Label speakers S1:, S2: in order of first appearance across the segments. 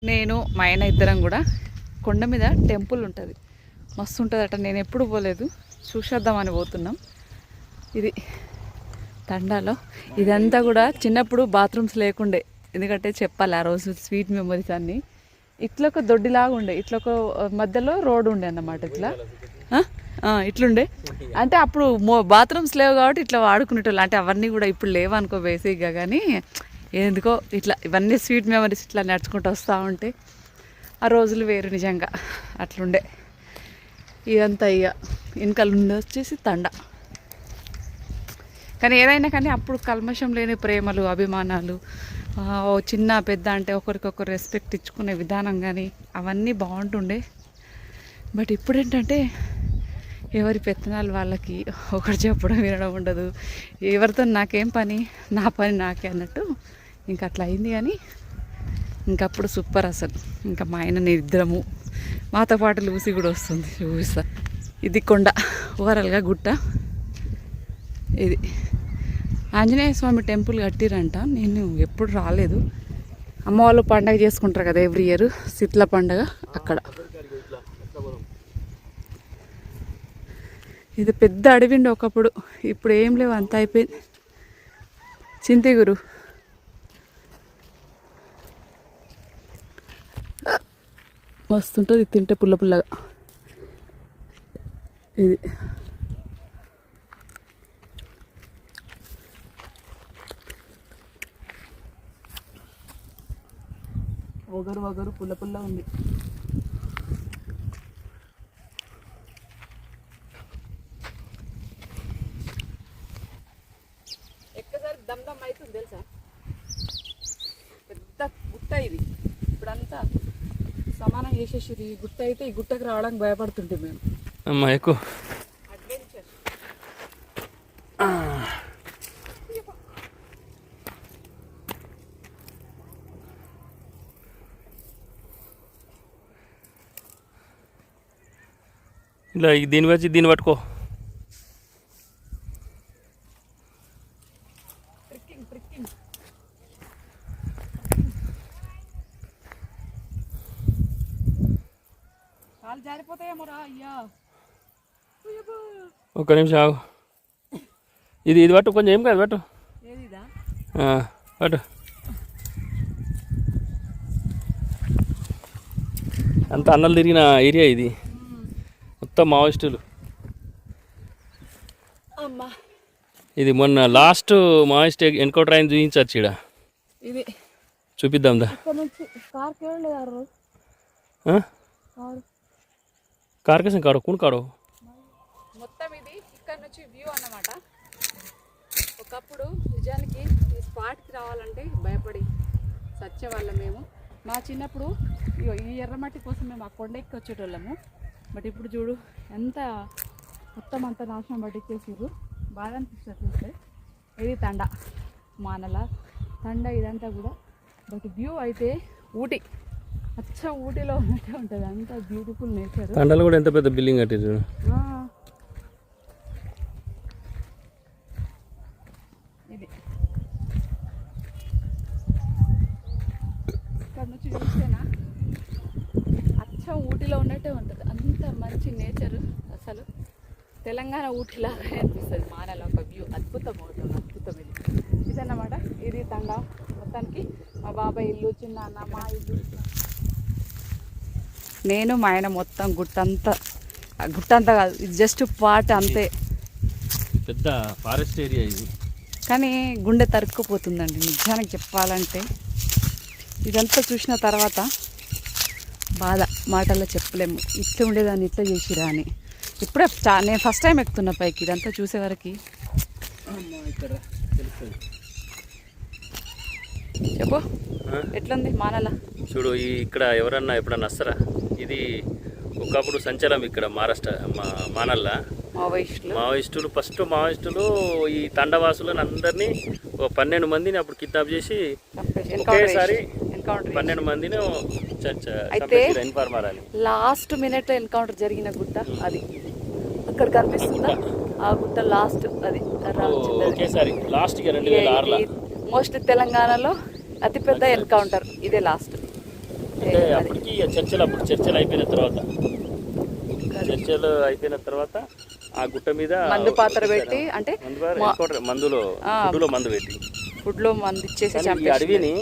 S1: నేను మా ఆయన ఇద్దరం కూడా కొండ మీద టెంపుల్ ఉంటుంది, మస్తు ఉంటుందట. నేను ఎప్పుడు పోలేదు, చూసేద్దామని పోతున్నాం. ఇది తండాలో. ఇదంతా కూడా చిన్నప్పుడు బాత్రూమ్స్ లేకుండే, ఎందుకంటే చెప్పాలి ఆ రోజు స్వీట్ మెమరీస్ అన్నీ. ఇట్లా ఒక దొడ్డిలాగా ఉండే, ఇట్లా ఒక మధ్యలో రోడ్డు ఉండే అన్నమాట. ఇట్లా ఇట్లుండే. అంటే అప్పుడు బాత్రూమ్స్ లేవు కాబట్టి ఇట్లా వాడుకునేటోళ్ళు. అంటే అవన్నీ కూడా ఇప్పుడు లేవు అనుకో బేసిక్గా, కానీ ఎందుకో ఇట్లా ఇవన్నీ స్వీట్ మెమరీస్ ఇట్లా నడుచుకుంటూ వస్తూ ఉంటే ఆ రోజులు వేరు నిజంగా. అట్లుండే. ఇదంతా ఇక వెనకాల ఉండి వచ్చేసి తండ. కానీ ఏదైనా కానీ అప్పుడు కల్మషం లేని ప్రేమలు, అభిమానాలు, చిన్న పెద్ద అంటే ఒకరికొకరు రెస్పెక్ట్ ఇచ్చుకునే విధానం కానీ అవన్నీ బాగుంటుండే. బట్ ఇప్పుడు ఏంటంటే ఎవరి పెత్తనాలు వాళ్ళకి, ఒకటి చెప్పడం వినడం ఉండదు. ఎవరితో నాకేం పని, నా పని నాకే అన్నట్టు ఇంకా అట్లా అయింది. కానీ ఇంకప్పుడు సూపర్ అసలు. ఇంకా మా ఆయన ఇద్దరము, మాతో పాటు లూసి కూడా వస్తుంది, చూపిస్తా. ఇది కొండ, ఓవరాల్గా గుట్ట. ఇది ఆంజనేయ స్వామి టెంపుల్ కట్టిరంట. నేను ఎప్పుడు రాలేదు. అమ్మ వాళ్ళు పండగ చేసుకుంటారు కదా ఎవ్రీ ఇయర్, శీతల పండగ. అక్కడ ఇది పెద్ద అడవిండి ఒకప్పుడు, ఇప్పుడు ఏం లేవు, అంత అయిపోయింది. చింతిగురు మస్తుంటుంది తింటే, పుల్ల పుల్లగా. ఇది వగరు వగరు పుల్ల పుల్ల ఉంది. ఎక్కసారి దమ్ దమ్ అవుతుంది తెలుసా. పెద్ద గుట్ట ఇది. ఇప్పుడంతా సమానం చేసేసి ఈ గుట్ట అయితే ఈ గుట్టకు రావడానికి భయపడుతుంటే మేము.
S2: అమ్మా ఎక్కువ
S1: అడ్వెంచర్.
S2: ఇలా దీన్ని వచ్చి దీన్ని పట్టుకో. ఒక్క నిమిషం ఆగు. ఇది పట్టు, కొంచెం ఏం కాదు పట్టు, పట్టు. అంత అన్నలు తిరిగిన ఏరియా ఇది, మొత్తం మావోయిస్టులు. ఇది మొన్న లాస్ట్ మావోయిస్ట్ ఎన్కౌంటర్ అయింది, చూపించచ్చు ఇక్కడ.
S1: ఇది
S2: చూపిద్దాం దా. కార్ కేసం కాడో కూన్ కాడో.
S1: మొత్తం ఇది ఇక్కడ నుంచి వ్యూ అన్నమాట. ఒకప్పుడు నిజానికి ఈ స్పాట్కి రావాలంటే భయపడి సచ్చేవాళ్ళం మేము. మా చిన్నప్పుడు ఈ ఎర్రమట్టి కోసం మేము ఆ కొండ ఎక్కి వచ్చేటోళ్ళము. బట్ ఇప్పుడు చూడు ఎంత మొత్తం అంతా నాశనం పట్టించేసారు. బాగా అనిపిస్తుంది చూస్తే. ఇది తండ, మానల తండ ఇదంతా కూడా. బట్ వ్యూ అయితే ఊటీ, అచ్చం ఊటీలో ఉన్నట్టే ఉంటుంది. అంత బ్యూటిఫుల్ నేచర్.
S2: తండలు కూడా ఎంత పెద్ద బిల్డింగ్ కట్టారు.
S1: ఇది ఇక్కడ నుంచి చూస్తేనా అచ్చం ఊటీలో ఉన్నట్టే ఉంటుంది. అంత మంచి నేచర్. అసలు తెలంగాణ ఊటీలాగా అనిపిస్తుంది. మానల ఒక వ్యూ అద్భుతం అవుతుంది, అద్భుతం. ఇదన్నమాట. ఇది తండ. మొత్తానికి మా బాబాయ్ ఇల్లు, చిన్న అన్న మా ఇల్లు, నేను మా ఆయన మొత్తం గుట్టంతా కాదు, ఇది జస్ట్ పార్ట్ అంతే.
S2: పెద్ద ఫారెస్ట్ ఏరియా ఇది.
S1: కానీ గుండె తరుక్కుపోతుందండి నిజానికి చెప్పాలంటే. ఇదంతా చూసిన తర్వాత బాధ మాటల్లో చెప్పలేము. ఇట్లా ఉండేదాన్ని ఇట్లా చేసిరా అని. ఇప్పుడే నేను ఫస్ట్ టైం ఎక్కుతున్నా పైకి. ఇదంతా చూసేవరకు చెప్పు ఎట్లుంది మానల.
S2: చూడు ఇక్కడ ఎవరన్నా ఎప్పుడన్నా వస్తారా? ఇది ఒకప్పుడు సంచలం ఇక్కడ మహారాష్ట్ర మానల్లా. మావోయిస్టులు ఫస్ట్ మావోయిస్టులు ఈ తండవాసులను అందరినీ 12 మందిని అప్పుడు కిడ్నాప్ చేసి ఒకేసారి 12 మందిని ఇన్ఫార్మర్ అని.
S1: లాస్ట్ మినిట్ ఎన్కౌంటర్ జరిగిన గుట్ట అది. అక్కడ కనిపిస్తుందా ఆ గుట్ట లాస్ట్. అది
S2: ఒకేసారి లాస్ట్ 2006లో
S1: మోస్ట్లీ తెలంగాణలో అతిపెద్ద ఎన్కౌంటర్ ఇదే లాస్ట్.
S2: అప్పటికి చర్చలు అయిపోయిన తర్వాత ఆ గుట్ట మీద
S1: మందు పాత్ర పెట్టి అంటే
S2: మందులో మందు పెట్టి
S1: ఫుడ్లో మందు ఇచ్చేసి
S2: ఈ అడవిని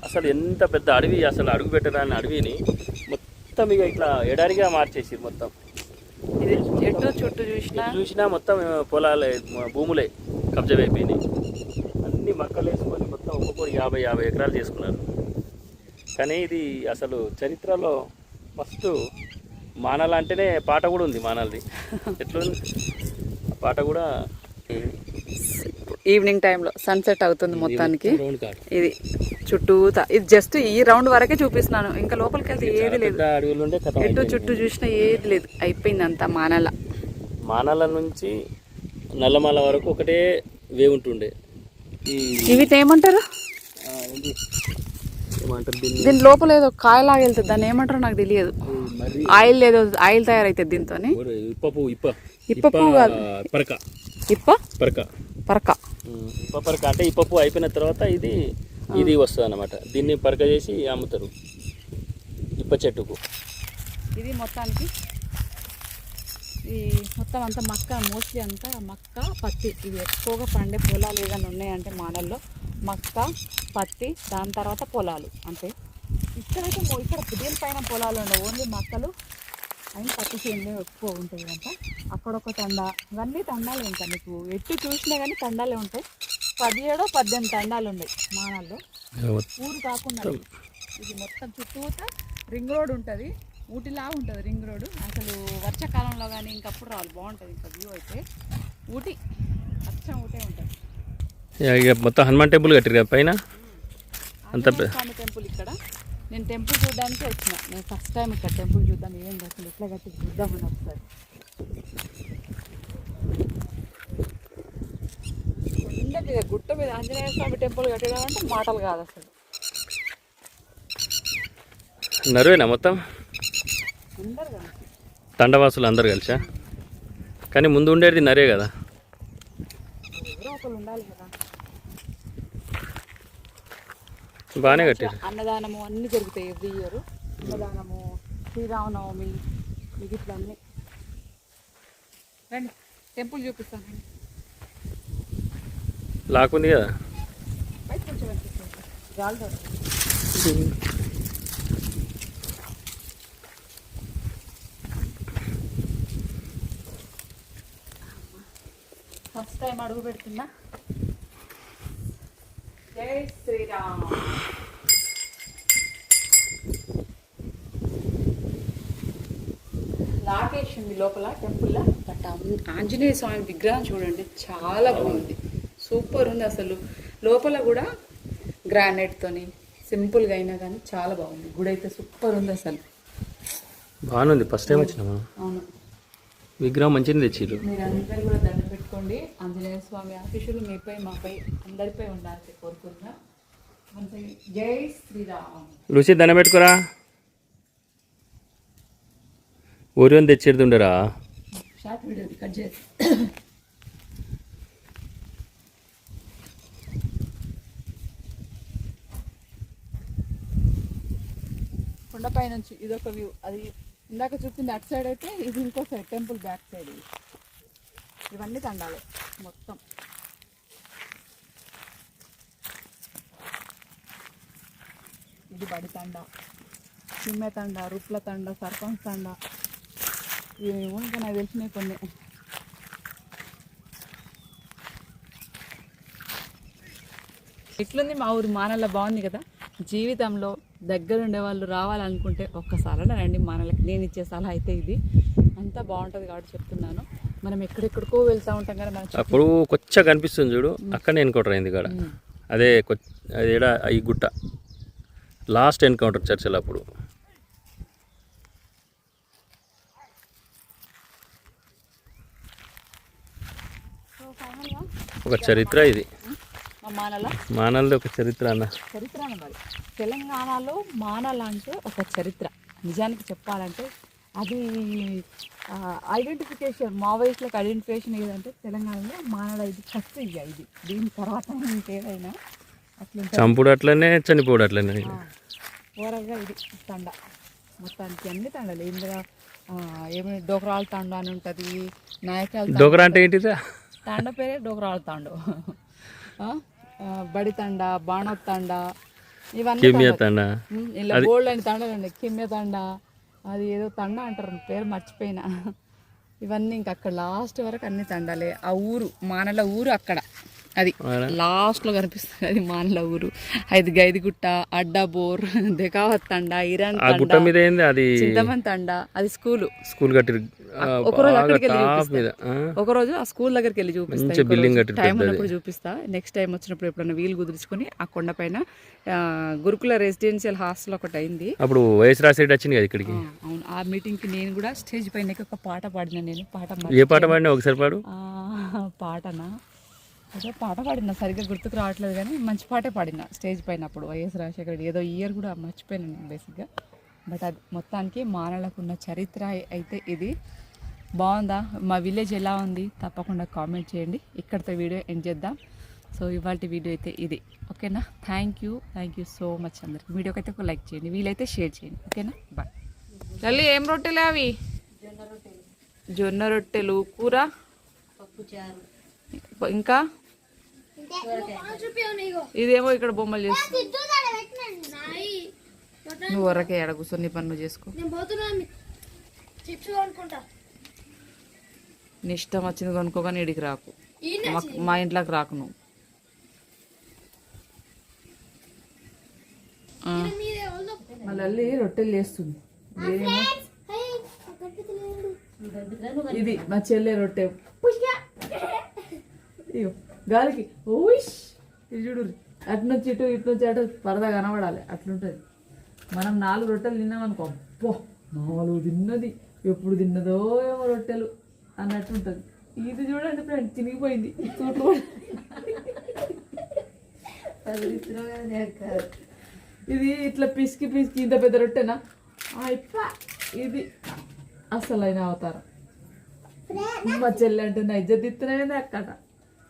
S2: అసలు ఎంత పెద్ద అడవి, అసలు అడుగు పెట్టరాని అడవిని మొత్తం ఇక ఇట్లా ఎడారిగా మార్చేసి మొత్తం
S1: చుట్టూ చూసినా
S2: మొత్తం పొలాలే, భూములే కబ్జా అయిపోయినాయి. అన్ని మక్కలు వేసుకొని మొత్తం ఒక్కొక్కరు 50 ఎకరాలు చేసుకున్నారు. కానీ ఇది అసలు చరిత్రలో ఫస్ట్ మానాల అంటేనే పాట కూడా ఉంది. మానాలది ఎట్లుంది ఆ పాట కూడా.
S1: ఈవినింగ్ టైంలో సన్సెట్ అవుతుంది మొత్తానికి. ఇది చుట్టూతా, ఇది జస్ట్ ఈ రౌండ్ వరకే చూపిస్తున్నాను, ఇంకా లోపలికి వెళ్తే ఏది లేదు. ఎటు చుట్టూ చూసినా ఏది లేదు, అయిపోయింది అంతా. మానాల
S2: నుంచి నల్లమల వరకు ఒకటే వే ఉంటుండే.
S1: ఇవి ఏమంటారు, దీని లోపల ఏదో కాయలాగా వెళ్తుంది, దాన్ని ఏమంటారో నాకు తెలియదు. ఆయిల్ తయారైతుంది దీంతో. ఇప్ప పువ్వు కాదు,
S2: పరక అంటే ఇప్ప పువ్వు అయిపోయిన తర్వాత ఇది వస్తుంది అన్నమాట. దీన్ని పరక చేసి అమ్ముతారు ఇప్ప చెట్టుకు.
S1: ఇది మొత్తానికి ఈ మొత్తం అంతా మక్క, మోస్ట్లీ అంతా మక్క, పత్తి, ఇవి ఎక్కువగా పండే పొలాలు ఏదైనా ఉన్నాయంటే మానల్లో మక్క, పత్తి, దాని తర్వాత పొలాలు. అంటే ఇక్కడైతే ఇక్కడ దీనిపైన పొలాలు ఉండవు, ఓన్లీ మక్కలు అండ్ పత్తి చేనులు ఎక్కువ ఉంటుంది అంట. అక్కడొక తండా, ఇవన్నీ తండాలు ఉంటాయి. మీకు ఎటు చూసినా కానీ తండాలే ఉంటాయి. 17-18 తండాలు ఉన్నాయి మానాల్లో. ఊరు కాకుండా ఇది మొత్తం చుట్టూతా రింగ్ రోడ్ ఉంటుంది, ఊటీలా ఉంటుంది రింగ్ రోడ్డు. అసలు వర్షాకాలంలో కానీ ఇంకప్పుడు రావాలి, బాగుంటుంది. ఇంకా వ్యూ అయితే ఊటీ అచ్చం ఊటే ఉంటుంది.
S2: మొత్తం హనుమాన్ టెంపుల్ కట్టిరు పైన అంత
S1: స్వామి టెంపుల్. ఇక్కడ నేను టెంపుల్ చూడడానికి వచ్చిన, నేను ఫస్ట్ టైం ఇక్కడ టెంపుల్ చూద్దాం, ఏంటి అసలు ఎట్లా కట్టి చూద్దామని ఒకసారి. గుట్ట మీద ఆంజనేయ స్వామి టెంపుల్ కట్టడం అంటే మాటలు కాదు అసలు.
S2: నరువేనా మొత్తం తండవాసులు అందరు కలిసా? కానీ ముందు ఉండేది నరే కదా,
S1: ఎవరో ఒకరు ఉండాలి కదా.
S2: బాగానే కట్టారు.
S1: అన్నదానము అన్నీ జరుగుతాయి ఎవ్రీ ఇయర్. అన్నదానము, శ్రీరామనవమి, మిగిలిన అన్నీ. రండి టెంపుల్ చూపిస్తాను.
S2: లాక్కుంది కదా
S1: బయట కొంచెం గాలి. ఫస్ట్ టైం అడుగు పెడుతున్నా. జై శ్రీరామ్. లాకేష్ ఉంది లోపల టెంపుల్లో. బట్ ఆంజనేయ స్వామి విగ్రహం చూడండి, చాలా బాగుంది, సూపర్ ఉంది అసలు. లోపల కూడా గ్రానైట్తోని సింపుల్గా అయినా కానీ చాలా బాగుంది. గుడి అయితే సూపర్ ఉంది అసలు,
S2: బాగుంది. ఫస్ట్ టైం వచ్చినామా?
S1: అవును,
S2: విగ్రహం మంచిగా తెచ్చిర్రు.
S1: మీరు అందరు కూడా దండ పెట్టుకోండి. ఆంజనేయ స్వామి ఆశీస్సులు మీపై, మాపై, అందరిపై ఉండాలని కోరుకుంటున్నా. జై శ్రీరామ్.
S2: లూసి దండ పెట్టుకోరా, ఊరిని తెచ్చేది ఉండరా.
S1: షార్ట్ వీడియో కట్ చేసి కొండపై నుంచి ఇదొక వ్యూ. అది ఇందాక చూపింది అటు సైడ్ అయితే, ఇది ఇంకో సైడ్ టెంపుల్ బ్యాక్ సైడ్. ఇవన్నీ తండాలే మొత్తం. ఇది బడి తండ, సిమ్మె తండ, రుప్ల తండ, సర్పంచ్ తండ, ఇవేమో ఇంకా నాకు తెలిసినవి కొన్ని. ఇట్లుంది మా ఊరు మానల్ల. బాగుంది కదా. జీవితంలో దగ్గర ఉండే వాళ్ళు రావాలనుకుంటే ఒక్కసారి రండి మానలకి. నేను ఇచ్చే సలహా అయితే ఇది. అంతా బాగుంటుంది కాబట్టి చెప్తున్నాను. మనం ఎక్కడెక్కడికో వెళ్తూ ఉంటాం కదా, మనం
S2: అప్పుడు కొచ్చగా కనిపిస్తుంది చూడు, అక్కడనే ఎన్కౌంటర్ అయింది కాడ. అదే అదేడా ఈ గుట్ట లాస్ట్ ఎన్కౌంటర్ చర్చలు. అప్పుడు ఒక చరిత్ర ఇది, మానల్ది ఒక చరిత్ర అన్న.
S1: చరిత్ర అన్నది తెలంగాణలో మానాల అంటే ఒక చరిత్ర. నిజానికి చెప్పాలంటే అది ఐడెంటిఫికేషన్, మావోయిస్ట్లకు ఐడెంటిఫికేషన్ ఏదంటే తెలంగాణలో మానాల ఇది ఫస్ట్. ఇది దీని తర్వాత ఇంకేదైనా అట్లా
S2: చంపుడు అట్లనే, చనిపోడు అట్లనే.
S1: ఓవరాల్గా ఇది తండ మొత్తానికి అన్ని తండలు ఇందులో ఏమైనా డోకరాల తండ అని ఉంటుంది, నాయకాల
S2: డోకరా అంటే ఏంటిదా?
S1: తండ పేరే డోకరాల తండు. బడి తండ, బాణో తండ, ఇవన్నీ ఇలా గోల్డ్ అని తండలండి. కిమ్య తండ, అది ఏదో తండ అంటారు, పేరు మర్చిపోయినా. ఇవన్నీ ఇంకా అక్కడ లాస్ట్ వరకు అన్ని తండాలే. ఆ ఊరు మానల ఊరు అక్కడ, అది లాస్ట్లో కనిపిస్తుంది, అది మానల ఊరు. అది గైదిగుట్ట, అడ్డాబోర్, దెకావత్ తండ, ఇరాన్ తండ, చింతమన్ తండ. అది స్కూల్ కట్టి ఒకరోజు అక్కడికి వెళ్ళి చూపిస్తా, ఒకరోజు ఆ స్కూల్ దగ్గరికి వెళ్ళి చూపిస్తా. టైం ఉన్నప్పుడు చూపిస్తా. నెక్స్ట్ టైం వచ్చినప్పుడు ఎప్పుడన్నా వీలు కుదుర్చుకొని ఆ కొండపైన గురుకుల రెసిడెన్షియల్ హాస్టల్ ఒకటి అయింది.
S2: అప్పుడు వైఎస్ రాజశేఖర్ వచ్చింది కదా ఇక్కడికి.
S1: అవును, ఆ మీటింగ్ కి నేను కూడా స్టేజ్ పైన ఒక పాట పాడినా. నేను
S2: ఏ పాట పాడినా ఒకసారి పాడు.
S1: పాటనా అదే పాట పాడినా, సరిగ్గా గుర్తుకు రావట్లేదు కానీ మంచి పాటే పాడినా స్టేజ్ పైన అప్పుడు. వైఎస్ రాజశేఖర్ ఏదో ఇయర్ కూడా మర్చిపోయాను బేసిక్గా. బట్ అది మొత్తానికి మానలకు ఉన్న చరిత్ర అయితే ఇది. బాగుందా? మా విలేజ్ ఎలా ఉంది తప్పకుండా కామెంట్ చేయండి. ఇక్కడితో వీడియో ఎండ్ చేద్దాం. సో ఇవాళ వీడియో అయితే ఇది. ఓకేనా? థ్యాంక్ యూ సో మచ్ అందరికి. వీడియోకి అయితే ఒక లైక్ చేయండి, వీలైతే షేర్ చేయండి. ఓకేనా? బాయ్. లల్లి ఏం రొట్టెలే అవి? జొన్న రొట్టెలు, కూర, ఇంకా ఇదేమో ఇక్కడ బొమ్మలు చేస్తా. నువ్వు వరకే ఎడ కూర్చొని పని నువ్వు చేసుకో. నీ ఇష్టం వచ్చింది కొనుక్కోగానే ఇడికి రాకు, మా ఇంట్లోకి రాకు నువ్వు. మళ్ళీ రొట్టెలు చేస్తుంది. ఇది మా చెల్లె రొట్టె. ఇయ్యో గాలికి ఓయిష్. ఇది చూడు, అటు నుంచి ఇటు, ఇటు నుంచి అటు పరదా కనబడాలి, అట్లుంటుంది. మనం 4 రొట్టెలు తిన్నామనుకో, పో 4 తిన్నది, ఎప్పుడు తిన్నదో ఏమో రొట్టెలు అన్నట్టు ఉంటుంది. ఇది చూడండి ఫ్రెండ్, చినిగిపోయింది చూడు. ఇది ఇట్లా పిసికి ఇంత పెద్ద రొట్టెనా? ఇది అసలు అయిన అవతారం. మా చెల్లి అంటే నా ఇజ్జత్ ఇత్తనే అక్కడ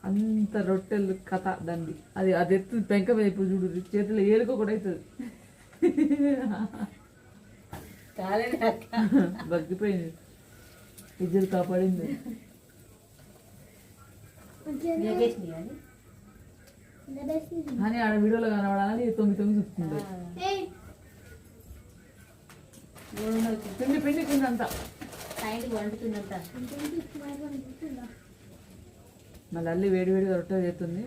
S1: అంత రొట్టెలు కథ దండి. అది ఎత్తు పెంక మీద ఇప్పుడు చూడు, చేతిలో ఏలుకో కూడా అవుతుంది. బగ్గిపోయింది, ఇజ్జత్ కాపాడింది. కానీ ఆడ వీడియోలో కనబడాలని తొంగి చూస్తుంది. పిండి కింద అంతా మళ్ళీ అల్లి వేడివేడిగా రొట్టెలు చేస్తుంది.